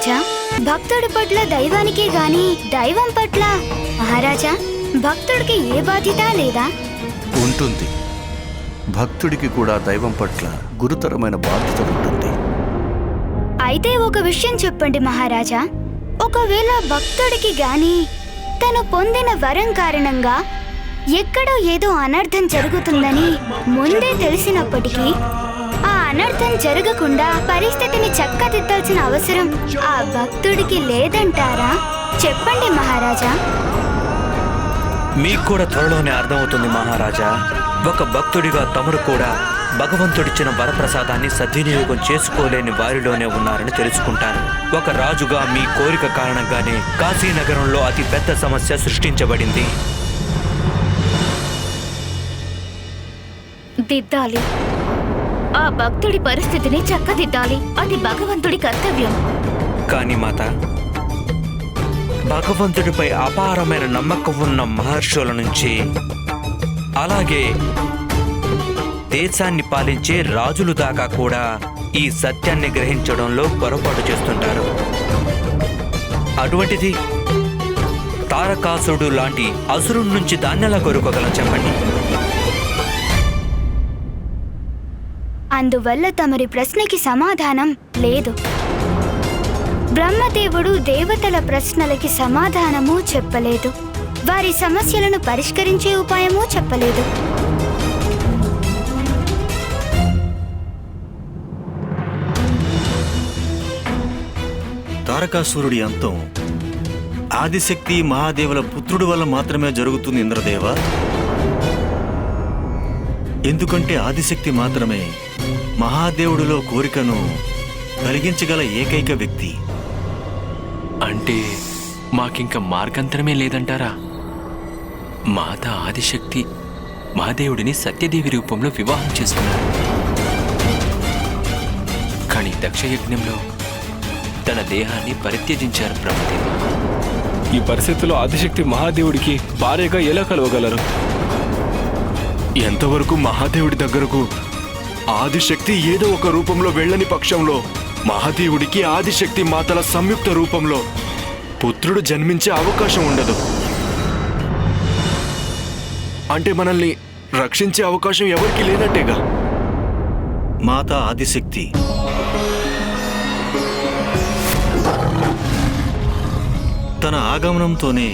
మహారాజా, భక్తుడి పట్ల దైవానికే గాని దైవం పట్ల మహారాజా భక్తుడికి ఏ బాధ్యత లేదా? ఉంటుంది. భక్తుడికి కూడా దైవం పట్ల గురుతరమైన బాధ్యత ఉంటుంది. అయితే ఒక విషయం చెప్పండి మహారాజా, ఒకవేళ భక్తుడికి గాని తను పొందిన వరం కారణంగా ఎక్కడో ఏదో అనర్థం జరుగుతుందని ముందే తెలిసినప్పటికీ ఆ అనర్థం జరగకుండా పరిస్థితిని చక్కదిద్దాల్సిన అవసరం ఆ భక్తుడికి లేదంటారా? చెప్పండి మహారాజా. మీకు కూడా త్వరలోనే అర్థమవుతుంది మహారాజా. ఒక భక్తుడిగా తమరు కూడా భగవంతుడిచ్చిన వరప్రసాదాన్ని సద్వినియోగం చేసుకోలేని వారిలోనే ఉన్నారని తెలుసుకుంటారు. ఒక రాజుగా మీ కోరిక కారణంగానే కాశీనగరంలో అతి పెద్ద సమస్య సృష్టించబడింది. దిద్దాలి, ఆ భక్తుడి పరిస్థితిని చక్కదిద్దాలి. అది భగవంతుడి కర్తవ్యం. కానీ మాత, భగవంతుడిపై అపారమైన నమ్మకం ఉన్న మహర్షుల నుంచి, అలాగే దేశాన్ని పాలించే రాజులు దాకా కూడా ఈ సత్యాన్ని గ్రహించడంలో పొరపాటు చేస్తుంటారు. అటువంటిది తారకాసురుడు లాంటి అసురుడి నుంచి దాన్నెలా కోరుకోగలం చెప్పండి? అందువల్ల తమరి ప్రశ్నకి సమాధానం లేదు. బ్రహ్మదేవుడు దేవతల ప్రశ్నలకి సమాధానము చెప్పలేదు, వారి సమస్యలను పరిష్కరించే ఉపాయము చెప్పలేదు. తారకాసురుడి అంతం ఆదిశక్తి మహాదేవుల పుత్రుడి వల్ల మాత్రమే జరుగుతుంది ఇంద్రదేవ. ఎందుకంటే ఆదిశక్తి మాత్రమే మహాదేవుడిలో కోరికను కలిగించగల ఏకైక వ్యక్తి. అంటే మాకింక మార్గంతరమే లేదంటారా? మాత ఆదిశక్తి మహాదేవుడిని సత్యదేవి రూపంలో వివాహం చేసుకున్నారు. కానీ దక్షయజ్ఞంలో తన దేహాన్ని పరిత్యజించారు బ్రహ్మదేవ. ఈ పరిస్థితుల్లో ఆదిశక్తి మహాదేవుడికి భార్యగా ఎలా కలవగలరు? ఎంతవరకు మహాదేవుడి దగ్గరకు ఆదిశక్తి ఏదో ఒక రూపంలో వెళ్ళని పక్షంలో మహాదేవుడికి ఆదిశక్తి మాతల సంయుక్త రూపంలో పుత్రుడు జన్మించే అవకాశం ఉండదు. అంటే మనల్ని రక్షించే అవకాశం ఎవరికి లేనట్టేగా. మాత ఆదిశక్తి తన ఆగమనంతోనే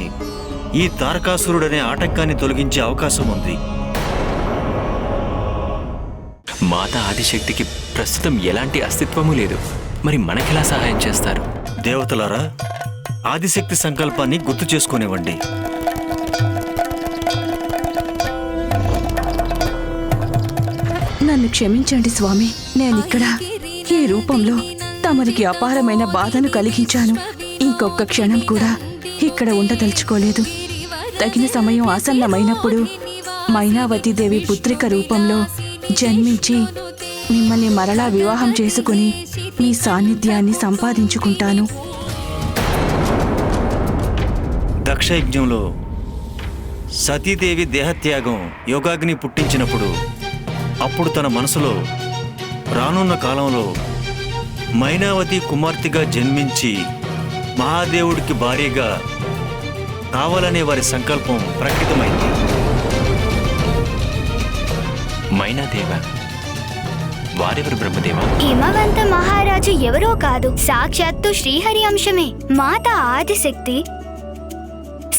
ఈ తారకాసురుడనే ఆటంకాన్ని తొలగించే అవకాశం ఉంది. మాత ఆదిశక్తికి ప్రస్తుతం ఎలాంటి అస్తిత్వమూ లేదు. మరి మనకెలా సహాయం చేస్తారు? దేవతలారా, ఆదిశక్తి సంకల్పాన్ని గుర్తు చేసుకునేవ్వండి. నన్ను క్షమించండి స్వామి, నేనిక్కడ ఈ రూపంలో తమరికి అపారమైన బాధను కలిగించాను. ఇంకొక క్షణం కూడా ఇక్కడ ఉండదలుచుకోలేదు. తగిన సమయం ఆసన్నమైనప్పుడు మైనావతీదేవి పుత్రిక రూపంలో జన్మించి మిమ్మల్ని మరలా వివాహం చేసుకుని మీ సాన్నిధ్యాన్ని సంపాదించుకుంటాను. దక్షయజ్ఞంలో సతీదేవి దేహత్యాగం యోగాగ్ని పుట్టించినప్పుడు అప్పుడు తన మనసులో రానున్న కాలంలో మైనావతి కుమార్తెగా జన్మించి మహాదేవుడికి భార్యగా కావాలనే వారి సంకల్పం ప్రకటితమైంది. మైనాదేవ వారెవరు బ్రహ్మదేవ? హిమవంత మహారాజు ఎవరో కాదు, సాక్షాత్తు శ్రీహరి అంశమే. మాత ఆదిశక్తి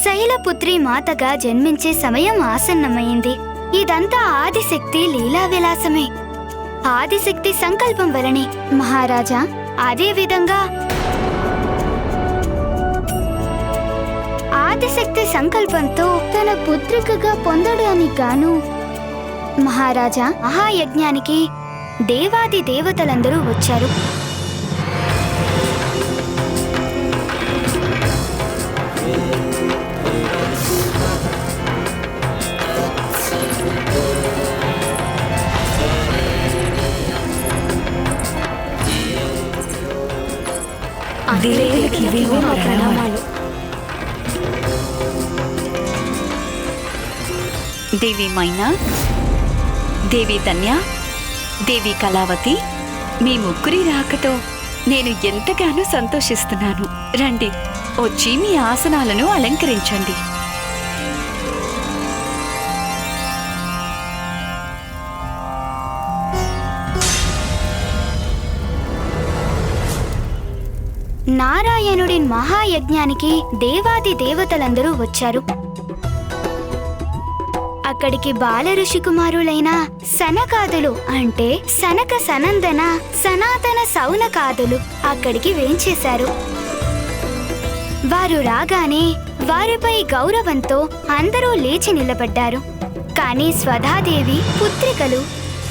శైలపుత్రి మాతగా జన్మించే సమయం ఆసన్నమైంది. ఇదంతా ఆదిశక్తి లీలా విలాసమే, ఆదిశక్తి సంకల్పం వలనే మహారాజా. అదే విధంగా ఆదిశక్తి సంకల్పంతో తన పుత్రికగా పొందడానికి గాను మహారాజా మహాయజ్ఞానికి దేవాది దేవతలందరూ వచ్చారు. దేవి మైనా, దేవి ధన్య, దేవి కళావతి, మీ ముగ్గురి రాకతో నేను ఎంతగానో సంతోషిస్తున్నాను. రండి, వచ్చి మీ ఆసనాలను అలంకరించండి. నారాయణుడి మహాయజ్ఞానికి దేవాది దేవతలందరూ వచ్చారు. అక్కడికి బాల ఋషి కుమారులైన సనకాదులు అంటే సనక సనందన సనాతన సౌనకాదులు అక్కడికి వేంచేశారు. వారు రాగానే వారిపై గౌరవంతో అందరూ లేచి నిలబడ్డారు. కానీ స్వధాదేవి పుత్రికలు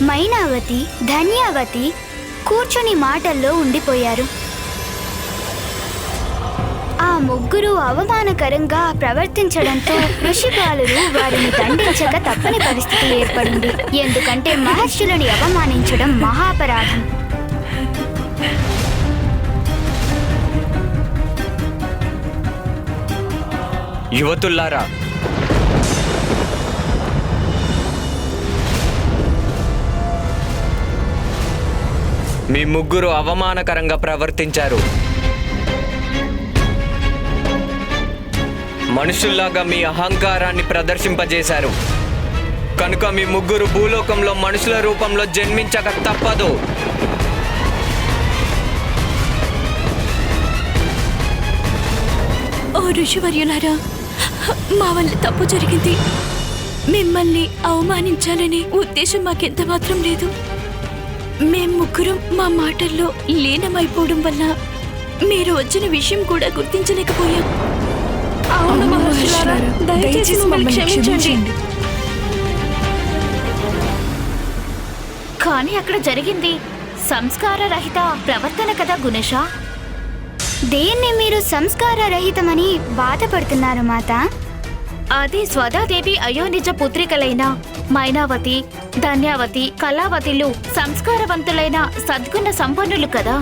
మైనావతి, ధన్యావతి కూర్చుని మాటల్లో ఉండిపోయారు. ఆ ముగ్గురు అవమానకరంగా ప్రవర్తించడంతో ఋషిపాలురు వారిని దండించక తప్పని పరిస్థితి ఏర్పడింది. ఎందుకంటే మహర్షులని అవమానించడం మహాపరాధం. యువతుల్లారా, మీ ముగ్గురు అవమానకరంగా ప్రవర్తించారు. మనుషుల్లాగా మీ అహంకారాన్ని ప్రదర్శింపజేశారు. కనుక మీ ముగ్గురు భూలోకంలో మనుషుల రూపంలో జన్మించక తప్పదు. ఓ ఋషివర్యులారా, మా వల్ల తప్పు జరిగింది. మిమ్మల్ని అవమానించాలనే ఉద్దేశం మాకెంత మాత్రం లేదు. మేం ముగ్గురం మా మాటల్లో లీనమైపోవడం వల్ల మీరు వచ్చిన విషయం కూడా గుర్తించలేకపోయాం. అవును మహర్షులారా, దయచేసి మమ్మల్ని క్షమించండి. కానీ అక్కడ జరిగింది సంస్కార రహిత ప్రవర్తన కదా గుణేశ. దేన్ని మీరు సంస్కార రహితమని బాధపడుతున్నారు మాత? అది స్వధాదేవి అయోనిజ పుత్రికలైన మైనావతి, ధన్యావతి, కళావతిలు సంస్కారవంతులైన సద్గుణ సంపన్నులు కదా.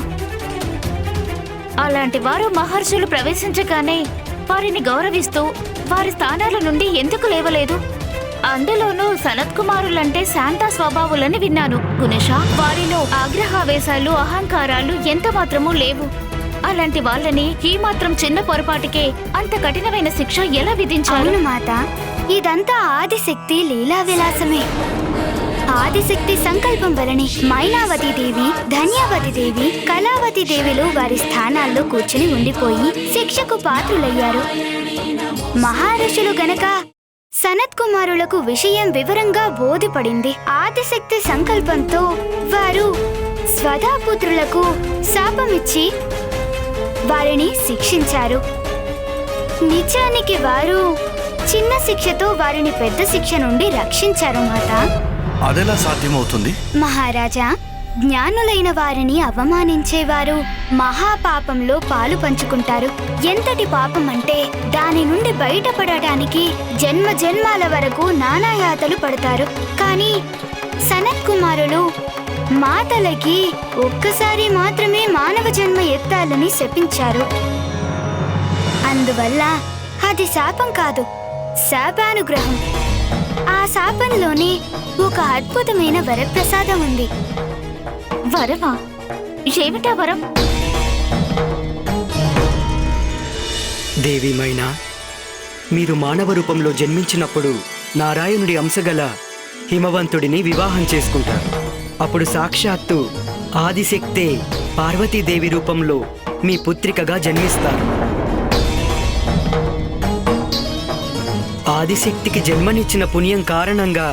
అలాంటి వారు మహర్షులు ప్రవేశించగానే వారిని గౌరవిస్తూ వారి స్థానాల నుండి ఎందుకు లేవలేదు? అందులోనూ సనత్ కుమారులంటే శాంత స్వభావులని విన్నాను గుణేశ. వారిలో ఆగ్రహావేశాలు, అహంకారాలు ఎంత మాత్రమూ లేవు. అలాంటి వాళ్ళని ఈ మాత్రం చిన్న పొరపాటుకే అంత కఠినమైన శిక్ష ఎలా విధించారు? అవును మాత, ఇదంతా ఆదిశక్తి లీలా విలాసమే. ఆదిశక్తి సంకల్పం వలనే మైనావతి దేవి, ధన్యావతి దేవి, కళావతి దేవిలు వారి స్థానాల్లో కూర్చుని ఉండిపోయి శిక్షకు పాత్రులయ్యారు. మహారుషులు గనక సనత్ కుమారులకు విషయం వివరంగా బోధపడింది. ఆదిశక్తి సంకల్పంతో వారు స్వధాపుత్రులకు శాపమిచ్చి వారిని శిక్షించారు. నిజానికి వారు చిన్న శిక్షతో వారిని పెద్ద శిక్ష నుండి రక్షించారు మాత. అదెలా సాధ్యమవుతుంది? మహారాజా, జ్ఞానులైన వారిని అవమానించేవారు మహాపాపంలో పాలు పంచుకుంటారు. ఎంతటి పాపం అంటే దాని నుండి బయటపడటానికి జన్మ జన్మాల వరకు నానాయాతలు పడతారు. కానీ సనత్ కుమారులు మాతలకి ఒక్కసారి మాత్రమే మానవ జన్మ ఎత్తాలని శపించారు. అందువల్ల అది శాపం కాదు, శాపానుగ్రహం. ఆ శాపంలోనే ఒక అద్భుతమైన వరప్రసాదం ఉంది. వరమా? ఏమిటా వరం? దేవి మైనా, మీరు మానవ రూపంలో జన్మించినప్పుడు నారాయణుడి అంశగల హిమవంతుడిని వివాహం చేసుకుంటారు. అప్పుడు సాక్షాత్తు ఆదిశక్తే పార్వతీదేవి రూపంలో మీ పుత్రికగా జన్మిస్తారు. ఆదిశక్తికి జన్మనిచ్చిన పుణ్యం కారణంగా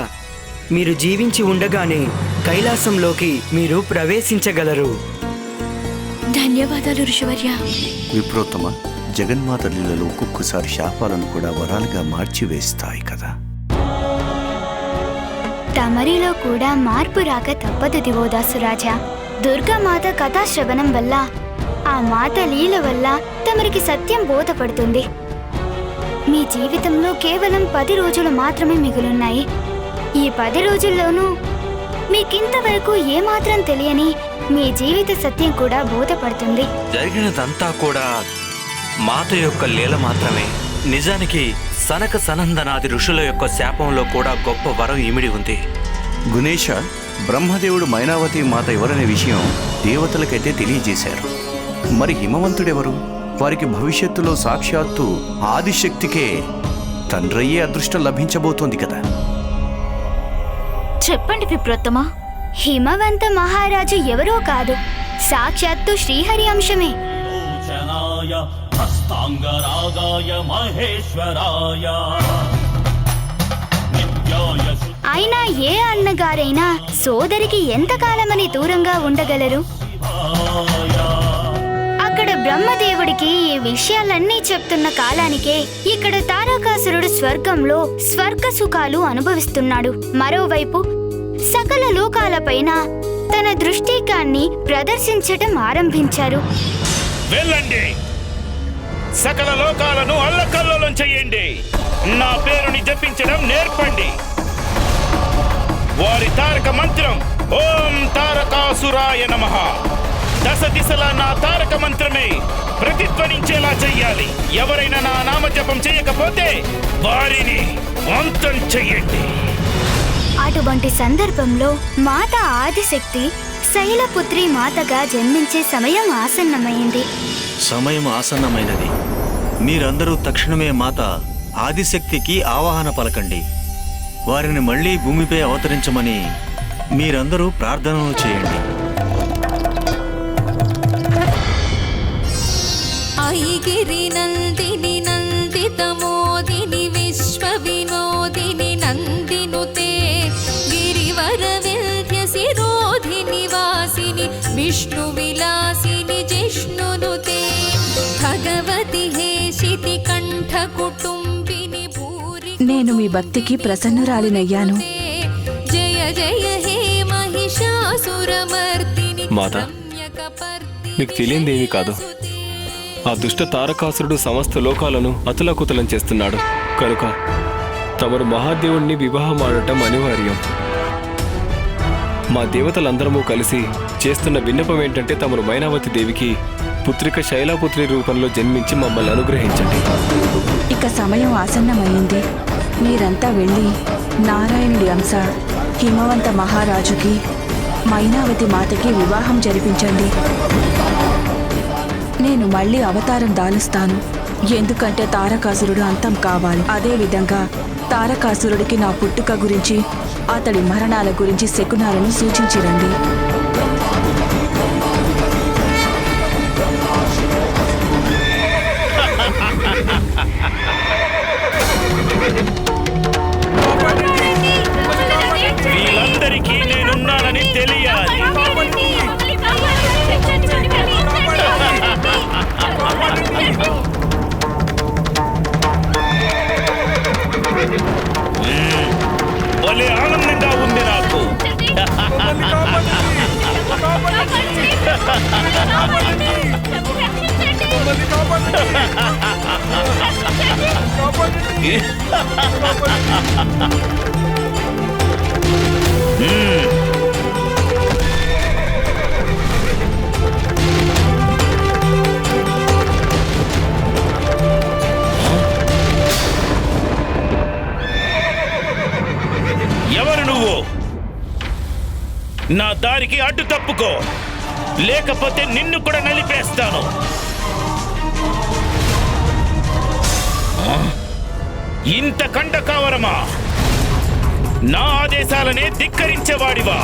మీరు జీవించి ఉండగానే కైలాసంలోకి మీరు ప్రవేశించగలరు. ధన్యవాదాలు ఋషివర్య. విప్రోత్తమ, జగన్మాత లీలలు ఒక్కొక్కసారి శాపాలను కూడా వరాలుగా మార్చివేస్తాయి కదా. తమరిలో కూడా మార్పు రాక తప్పదు దివోదాసురాజా. దుర్గామాత కథాశ్రవణం వల్ల, ఆ మాత లీల వల్ల తమరికి సత్యం బోధపడుతుంది. మీ జీవితంలో కేవలం 10 రోజులు మాత్రమే మిగులున్నాయి. ఈ 10 రోజుల్లోనూ మీకింతవరకు ఏమాత్రం తెలియని మీ జీవిత సత్యం కూడా బోధపడుతుంది. జరిగినదంతా కూడా మాత యొక్క లీల మాత్రమే. నిజానికి సనక సనందనాది ఋషుల యొక్క శాపంలో కూడా గొప్ప వరం ఇమిడి ఉంది. గుణేశ, బ్రహ్మదేవుడు మైనావతి మాత ఎవరనే విషయం దేవతలకైతే తెలియజేశారు. మరి హిమవంతుడెవరు? వారికి భవిష్యత్తులో సాక్షాత్తు ఆదిశక్తికే తండ్రయ్యే అదృష్టం లభించబోతోంది కదా. చెప్పండి విప్రోత్తమ. హిమవంత మహారాజు ఎవరో కాదు, సాక్షాత్తు శ్రీహరి అంశమే. అయినా ఏ అన్నగారైనా సోదరికి ఎంతకాలమని దూరంగా ఉండగలరు? అక్కడ బ్రహ్మదేవుడికి ఈ విషయాలన్నీ చెప్తున్న కాలానికే ఇక్కడ తారకాసురుడు స్వర్గంలో స్వర్గ సుఖాలు అనుభవిస్తున్నాడు. మరోవైపు సకల లోకాలపైన తన దృష్టికాన్ని ప్రదర్శించటం ఆరంభించారు. వెళ్ళండి, సకల లోకాలను అల్లకల్లోలం చెయ్యండి, నా పేరుని జపించడం నేర్పండి. వారి తారక మంత్రం ఓం తారకాసురాయ నమః. దశ దిశలా నా తారక మంత్రమే ప్రతిధ్వనించేలా చెయ్యాలి. ఎవరైనా నా నామజపం చేయకపోతే వారిని అంతం చెయ్యండి. అటువంటి సందర్భంలో మాత ఆదిశక్తి శైలపుత్రి మాతగా జన్మించే సమయం ఆసన్నమైంది. సమయం ఆసన్నమైనది. మీరందరూ తక్షణమే మాత ఆదిశక్తికి ఆవాహన పలకండి. వారిని మళ్లీ భూమిపై అవతరించమని మీరందరూ ప్రార్థనలు చేయండి. ఐగిరి నందిని నందితమోదిని విశ్వ వినోదిని నందినుతే గిరివర వింధ్య శిరోధిని వాసిని విష్ణు విలాసిని జిష్ణునుతే భగవతి హేషితి కంఠ కుటుంబిని భూరి. నేను మీ భక్తికి ప్రసన్నురాలినయ్యాను. జయ జయ హే మహిషాసురమర్దిని. మాత, నీకు తెలియందేమీ కాదు. ఆ దుష్ట తారకాసురుడు సమస్త లోకాలను అతులకుతలం చేస్తున్నాడు. కనుక తమరు మహాదేవుణ్ణి వివాహం ఆడటం అనివార్యం. మా దేవతలందరము కలిసి చేస్తున్న విన్నపం ఏంటంటే తమరు మైనావతి దేవికి పుత్రిక శైలాపుత్రి రూపంలో జన్మించి మమ్మల్ని అనుగ్రహించండి. ఇక సమయం ఆసన్నమైంది. మీరంతా వెళ్ళి నారాయణుడి అంశ హిమవంత మహారాజుకి మైనావతి మాతకి వివాహం జరిపించండి. నేను మళ్ళీ అవతారం దాలుస్తాను. ఎందుకంటే తారకాసురుడు అంతం కావాలి. అదేవిధంగా తారకాసురుడికి నా పుట్టుక గురించి, అతడి మరణాల గురించి శకునాలను సూచించిరండి. వీళ్ళందరికీ నేనున్నానని తెలియాలి. భలే ఆనందంగా ఉంది నాకు. ఎవరు నువ్వు? నా దారికి అడ్డు తప్పుకో, లేకపోతే నిన్ను కూడా నలిపేస్తాను. ఇంత కండ కావరమా? నా ఆదేశాలనే ధిక్కరించేవాడివా?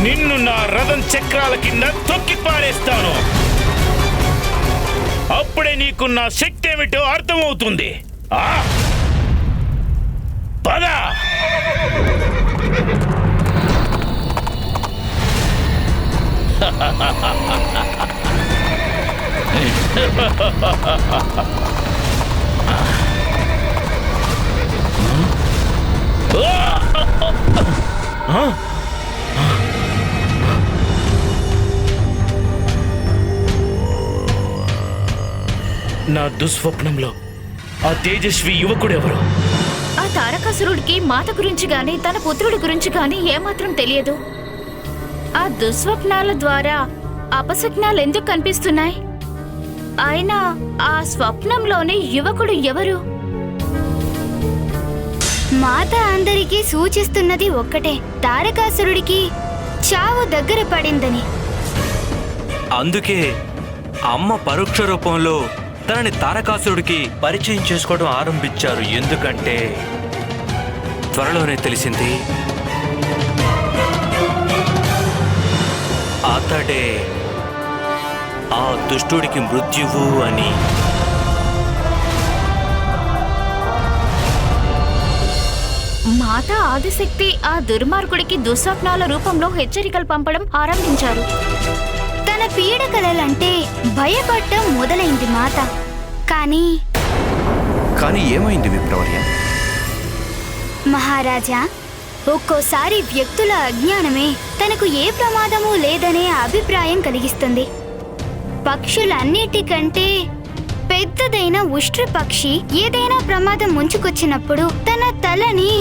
నిన్ను నా రథం చక్రాల కింద తొక్కి పారేస్తాను. అప్పుడే నీకు నా శక్తి ఏమిటో అర్థమవుతుంది. పద. నా దుస్వప్నంలో ఆ తేజస్వి యువకుడెవరు? ఆ తారకాసురుడికి మాత గురించి గాని తన పుత్రుడి గురించి గాని ఏమాత్రం తెలియదు. ఆ దుస్వప్నాల ద్వారా అపస్వప్నాలు ఎందుకు కనిపిస్తున్నాయి? అయినా ఆ స్వప్నంలోని యువకుడు ఎవరు? మాత అందరికీ సూచిస్తున్నది ఒక్కటే, తారకాసురుడికి చావు దగ్గర పడిందని. అందుకే అమ్మ పరోక్ష రూపంలో తనని తారకాసురుడికి పరిచయం చేసుకోవడం ఆరంభించారు. ఎందుకంటే త్వరలోనే తెలిసింది అతడే ఆ దుష్టుడికి మృత్యువు అని. మాతా ఆదిశక్తి ఆ దుర్మార్గుడికి దుస్వప్నాల రూపంలో హెచ్చరికలు పంపడం ఆరంభించారు. తన పీడకలలంటే భయపడటం మొదలైంది మాత. కానీ ఏమైంది విప్రవర్య? మహారాజా, ఒక్కోసారి వ్యక్తుల అజ్ఞానమే తనకు ఏ ప్రమాదమూ లేదనే అభిప్రాయం కలిగిస్తుంది. పక్షులన్నిటికంటే పెద్దదైన ఉష్ట్ర పక్షి ఏదైనా ప్రమాదం ముంచుకొచ్చినప్పుడు తన తలని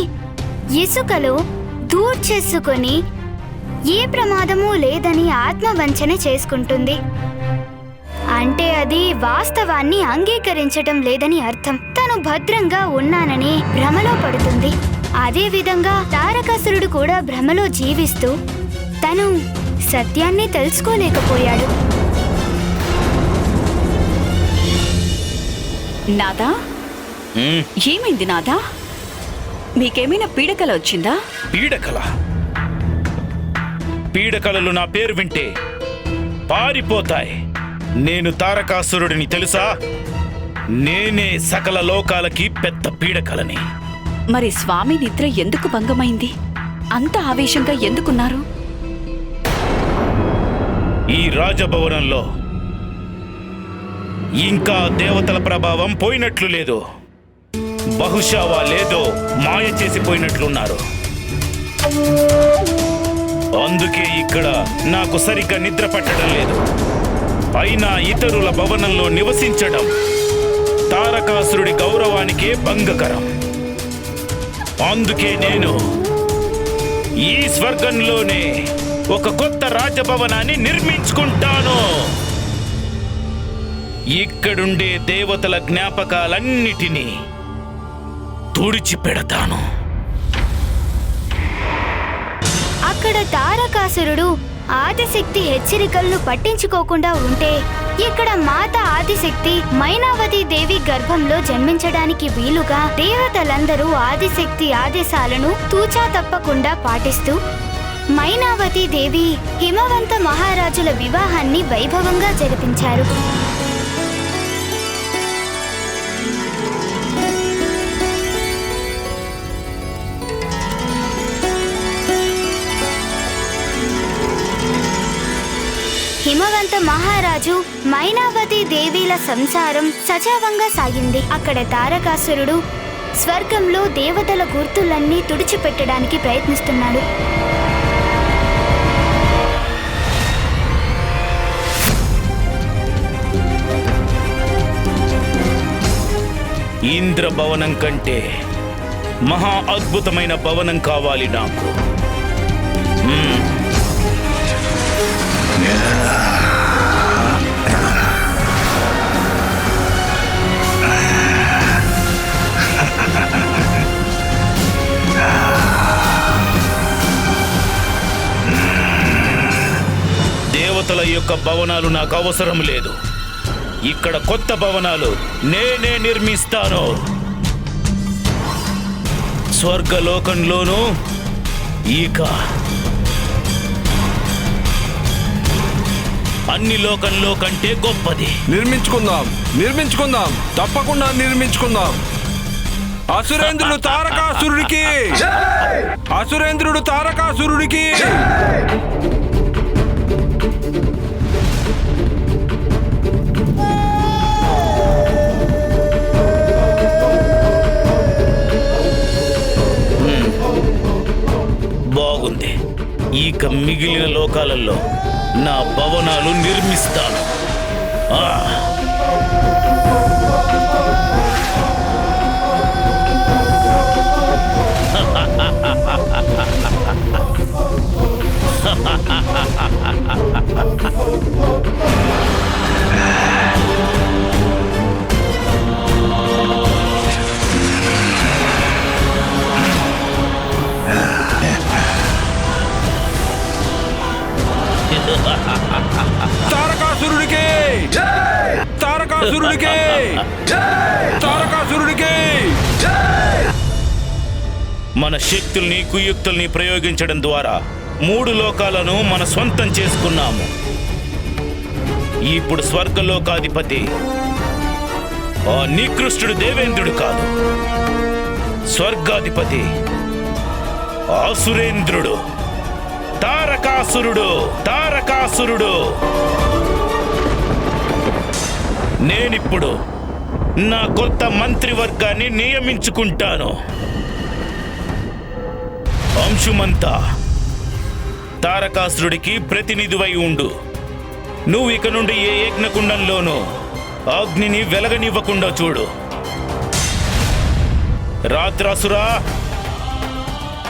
ఇసుకలో దూర్చేసుకొని ఏ ప్రమాదమూ లేదని ఆత్మవంచన చేసుకుంటుంది. అంటే అది వాస్తవాన్ని అంగీకరించటం లేదని అర్థం. తను భద్రంగా ఉన్నానని భ్రమలో పడుతుంది. అదే విధంగా తారకాసురుడు కూడా భ్రమలో జీవిస్తూ తను సత్యాన్ని తెలుసుకోలేకపోయాడు. నాదా, ఏమైంది నాదా? మీకేమైనా పీడకల వచ్చిందా? పీడకల? పీడకలలు నా పేరు వింటే పారిపోతాయి. నేను తారకాసురుడిని తెలుసా? నేనే సకల లోకాలకి పెద్ద పీడకలని. మరి స్వామి నిద్ర ఎందుకు భంగమైంది? అంత ఆవేశంగా ఎందుకున్నారు? ఈ రాజభవనంలో ఇంకా దేవతల ప్రభావం పోయినట్లు లేదు. బహుశా వాళ్ళేదో మాయ చేసిపోయినట్లున్నారు. అందుకే ఇక్కడ నాకు సరిగ్గా నిద్ర పట్టడం లేదు. అయినా ఇతరుల భవనంలో నివసించడం తారకాసురుడి గౌరవానికే భంగకరం. అందుకే నేను ఈ స్వర్గంలోనే ఒక కొత్త రాజభవనాన్ని నిర్మించుకుంటాను. ఇక్కడుండే దేవతల జ్ఞాపకాలన్నిటినీ తుడిచిపెడతాను. అక్కడ తారకాసురుడు ఆదిశక్తి హెచ్చరికలను పట్టించుకోకుండా ఉంటే ఇక్కడ మాత ఆదిశక్తి మైనావతి దేవి గర్భంలో జన్మించడానికి వీలుగా దేవతలందరూ ఆదిశక్తి ఆదేశాలను తూచా తప్పకుండా పాటిస్తూ మైనావతి దేవి హిమవంత మహారాజుల వివాహాన్ని వైభవంగా జరిపించారు. హిమవంత మహారాజు మైనావతి దేవీల సంసారం సజావంగా సాగింది. అక్కడ తారకాసురుడు స్వర్గంలో దేవతల గుర్తులన్నీ తుడిచిపెట్టడానికి ప్రయత్నిస్తున్నాడు. ఇంద్ర భవనం కంటే మహా అద్భుతమైన భవనం కావాలి నాకు. దేవతల యొక్క భవనాలు నాకు అవసరం లేదు. ఇక్కడ కొత్త భవనాలు నేనే నిర్మిస్తాను. స్వర్గలోకంలోనూ ఇక అన్ని లోకంలో కంటే గొప్పది. నిర్మించుకుందాం, తప్పకుండా నిర్మించుకుందాం. అసురేంద్రుడు తారకాసురుడికి బాగుంది. ఇక మిగిలిన లోకాలలో నా భవనాలు నిర్మిస్తాను. తారకా తారకాసురుడికి తారకాసురుడికి మన శక్తుల్ని కుయుక్తుల్ని ప్రయోగించడం ద్వారా 3 లోకాలను మన సొంతం చేసుకున్నాము. ఇప్పుడు స్వర్గలోకాధిపతి ఆ నికృష్టుడు దేవేంద్రుడు కాదు, స్వర్గాధిపతి ఆసురేంద్రుడు, తారకాసురుడు. తారకాసురుడు నేనిప్పుడు నా కొత్త మంత్రివర్గాన్ని నియమించుకుంటాను. అంశుమంతా తారకాసురుడికి ప్రతినిధివై ఉండు. నువ్వు ఇక నుండి ఏ యజ్ఞకుండంలోనూ అగ్నిని వెలగనివ్వకుండా చూడు. రాత్రాసురా,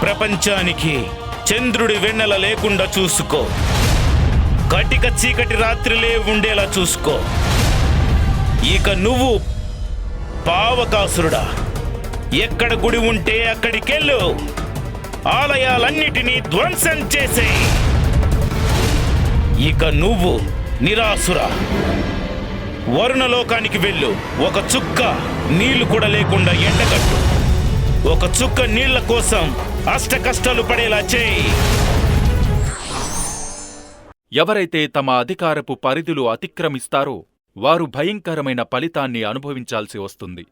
ప్రపంచానికి చంద్రుడి వెన్నెల లేకుండా చూసుకో. కటిక చీకటి రాత్రిలే ఉండేలా చూసుకో. ఇక నువ్వు పావకాసురుడా, ఎక్కడ గుడి ఉంటే అక్కడికెళ్ళు. ఆలయాలన్నిటినీ ధ్వంసం చేసేయ్. ఇక నువ్వు నిరాసుర, వరుణలోకానికి వెళ్ళు. ఒక చుక్క నీళ్లు కూడా లేకుండా ఎండగట్టు. ఒక చుక్క నీళ్ల కోసం అష్ట కష్టాలు పడేలా చేయి. ఎవరైతే తమ అధికారపు పరిధులు అతిక్రమిస్తారో వారు భయంకరమైన ఫలితాన్ని అనుభవించాల్సి వస్తుంది.